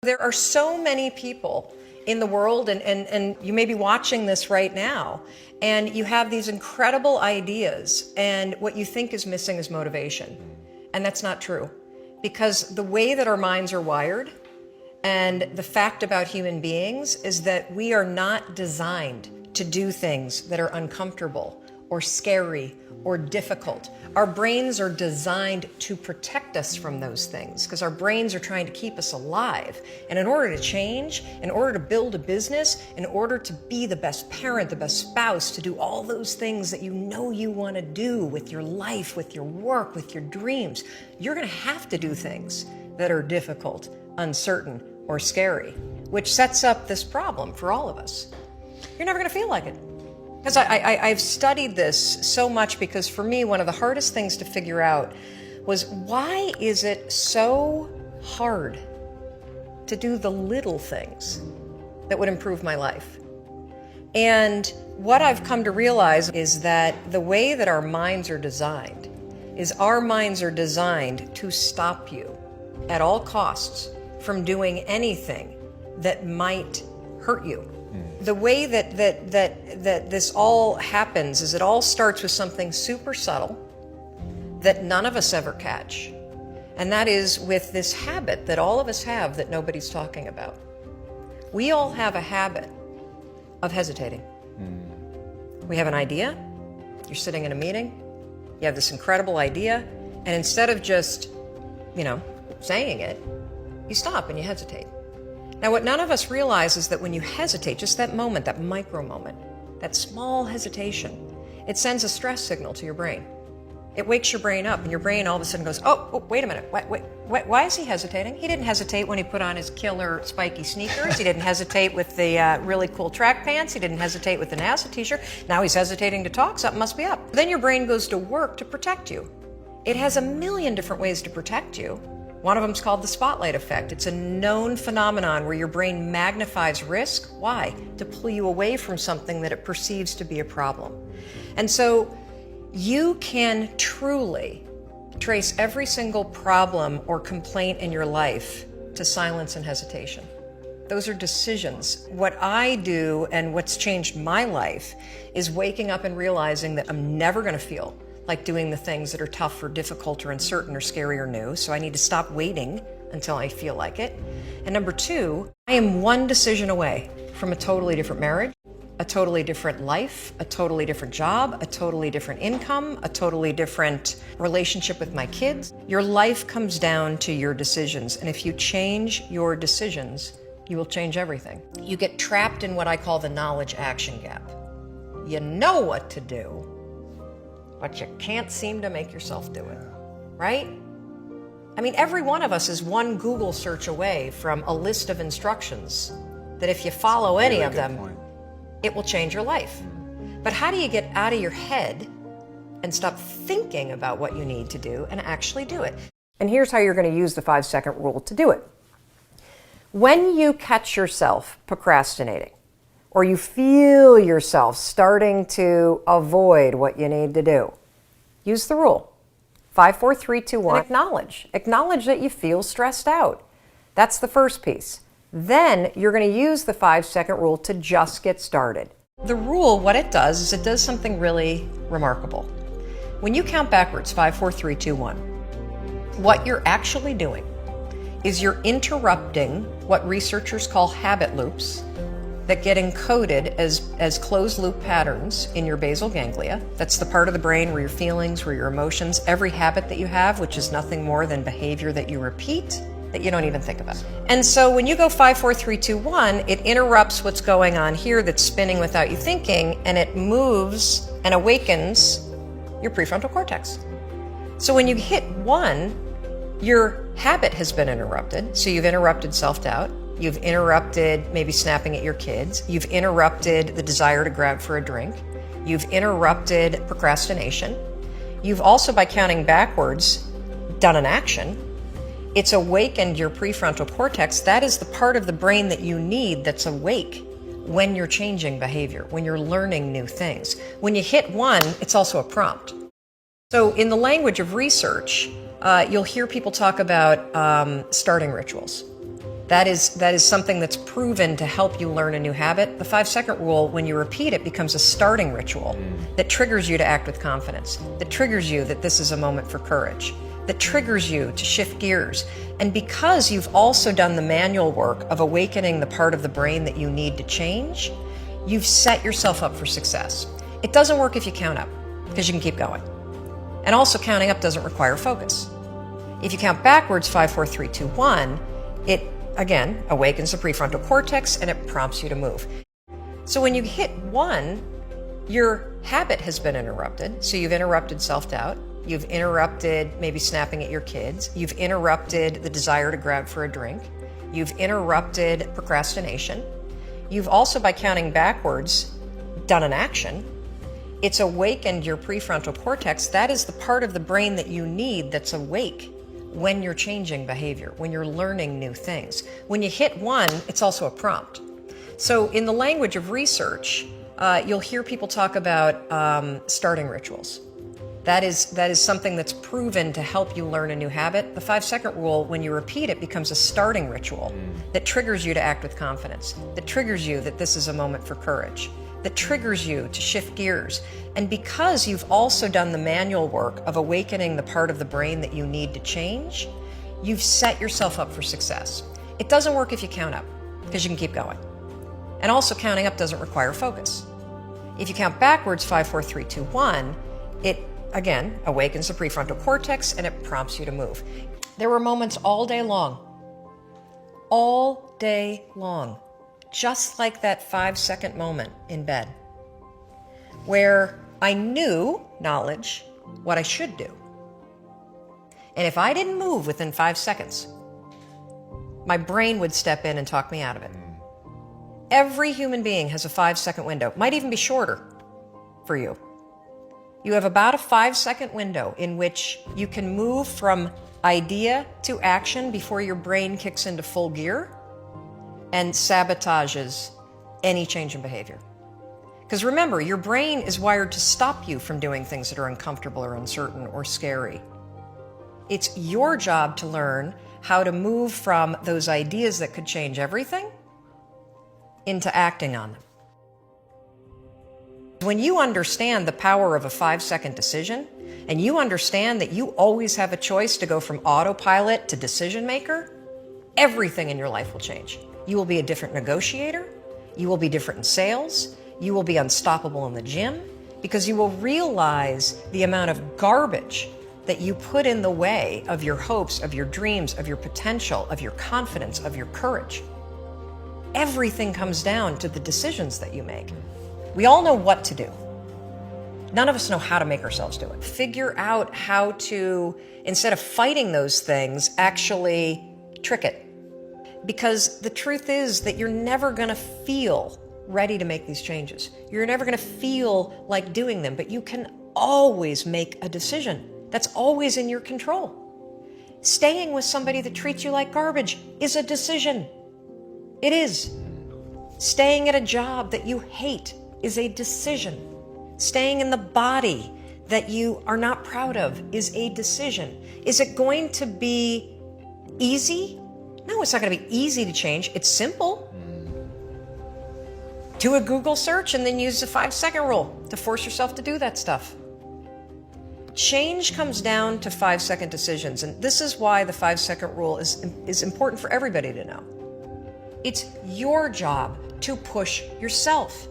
There are so many people in the world, and you may be watching this right now, and you have these incredible ideas, and what you think is missing is motivation. And that's not true. Because the way that our minds are wired, and the fact about human beings, is that we are not designed to do things that are uncomfortable or scary or difficult. Our brains are designed to protect us from those things because our brains are trying to keep us alive. And in order to change, in order to build a business, in order to be the best parent, the best spouse, to do all those things that you know you want to do with your life, with your work, with your dreams, you're going to have to do things that are difficult, uncertain, or scary, which sets up this problem for all of us. You're never going to feel like it. Because I've studied this so much, because for me, one of the hardest things to figure out was, why is it so hard to do the little things that would improve my life? And what I've come to realize is that the way that our minds are designed is our minds are designed to stop you at all costs from doing anything that might hurt you. The way that this all happens is it all starts with something super subtle that none of us ever catch. And that is with this habit that all of us have that nobody's talking about. We all have a habit of hesitating. We have an idea, you're sitting in a meeting, you have this incredible idea, and instead of just, saying it, you stop and you hesitate. Now, what none of us realize is that when you hesitate, just that moment, that micro moment, that small hesitation, it sends a stress signal to your brain. It wakes your brain up, and your brain all of a sudden goes, oh, wait a minute, why is he hesitating? He didn't hesitate when he put on his killer spiky sneakers. He didn't hesitate with the really cool track pants. He didn't hesitate with the NASA t-shirt. Now he's hesitating to talk, something must be up. Then your brain goes to work to protect you. It has a million different ways to protect you. One of them is called the spotlight effect. It's a known phenomenon where your brain magnifies risk. Why? To pull you away from something that it perceives to be a problem. And so you can truly trace every single problem or complaint in your life to silence and hesitation. Those are decisions. What I do, and what's changed my life, is waking up and realizing that I'm never going to feel like doing the things that are tough or difficult or uncertain or scary or new. So I need to stop waiting until I feel like it. And number two, I am one decision away from a totally different marriage, a totally different life, a totally different job, a totally different income, a totally different relationship with my kids. Your life comes down to your decisions. And if you change your decisions, you will change everything. You get trapped in what I call the knowledge action gap. You know what to do, but you can't seem to make yourself do it, right? I mean, every one of us is one Google search away from a list of instructions that if you follow any of them, it will change your life. But how do you get out of your head and stop thinking about what you need to do and actually do it? And here's how you're going to use the 5-second rule to do it. When you catch yourself procrastinating, or you feel yourself starting to avoid what you need to do, use the rule. 5, 4, 3, 2, 1. And acknowledge. Acknowledge that you feel stressed out. That's the first piece. Then you're going to use the 5-second rule to just get started. The rule, what it does is it does something really remarkable. When you count backwards, 5, 4, 3, 2, 1, what you're actually doing is you're interrupting what researchers call habit loops that get encoded as closed loop patterns in your basal ganglia. That's the part of the brain where your feelings, where your emotions, every habit that you have, which is nothing more than behavior that you repeat, that you don't even think about. And so when you go 5, 4, 3, 2, 1, it interrupts what's going on here that's spinning without you thinking, and it moves and awakens your prefrontal cortex. So when you hit 1, your habit has been interrupted. So you've interrupted self-doubt. You've interrupted maybe snapping at your kids. You've interrupted the desire to grab for a drink. You've interrupted procrastination. You've also, by counting backwards, done an action. It's awakened your prefrontal cortex. That is the part of the brain that you need that's awake when you're changing behavior, when you're learning new things. When you hit 1, it's also a prompt. So in the language of research, you'll hear people talk about starting rituals. That is something that's proven to help you learn a new habit. The 5-second rule, when you repeat it, becomes a starting ritual that triggers you to act with confidence, that triggers you that this is a moment for courage, that triggers you to shift gears. And because you've also done the manual work of awakening the part of the brain that you need to change, you've set yourself up for success. It doesn't work if you count up, because you can keep going. And also, counting up doesn't require focus. If you count backwards, 5, 4, 3, 2, 1, it again awakens the prefrontal cortex and it prompts you to move. So when you hit 1, your habit has been interrupted. So you've interrupted self-doubt. You've interrupted maybe snapping at your kids. You've interrupted the desire to grab for a drink. You've interrupted procrastination. You've also, by counting backwards, done an action. It's awakened your prefrontal cortex. That is the part of the brain that you need that's awake when you're changing behavior, when you're learning new things. When you hit 1, it's also a prompt. So in the language of research, you'll hear people talk about starting rituals. That is something that's proven to help you learn a new habit. The 5-second rule, when you repeat it, becomes a starting ritual that triggers you to act with confidence, that triggers you that this is a moment for courage, that triggers you to shift gears. And because you've also done the manual work of awakening the part of the brain that you need to change, you've set yourself up for success. It doesn't work if you count up, because you can keep going. And also, counting up doesn't require focus. If you count backwards, 5, 4, 3, 2, 1, it again awakens the prefrontal cortex and it prompts you to move. There were moments all day long, just like that 5-second moment in bed, where I knew, knowledge, what I should do. And if I didn't move within 5 seconds, my brain would step in and talk me out of it. Every human being has a 5-second window, might even be shorter for you. You have about a 5-second window in which you can move from idea to action before your brain kicks into full gear and sabotages any change in behavior. Because remember, your brain is wired to stop you from doing things that are uncomfortable or uncertain or scary. It's your job to learn how to move from those ideas that could change everything into acting on them. When you understand the power of a 5-second decision, and you understand that you always have a choice to go from autopilot to decision maker, everything in your life will change. You will be a different negotiator. You will be different in sales. You will be unstoppable in the gym, because you will realize the amount of garbage that you put in the way of your hopes, of your dreams, of your potential, of your confidence, of your courage. Everything comes down to the decisions that you make. We all know what to do. None of us know how to make ourselves do it. Figure out how to, instead of fighting those things, actually trick it. Because the truth is that you're never going to feel ready to make these changes. You're never going to feel like doing them, but you can always make a decision. That's always in your control. Staying with somebody that treats you like garbage is a decision. It is. Staying at a job that you hate is a decision. Staying in the body that you are not proud of is a decision. Is it going to be easy? No, it's not going to be easy to change. It's simple. Do a Google search and then use the 5-second rule to force yourself to do that stuff. Change comes down to 5-second decisions, and this is why the 5-second rule is important for everybody to know. It's your job to push yourself.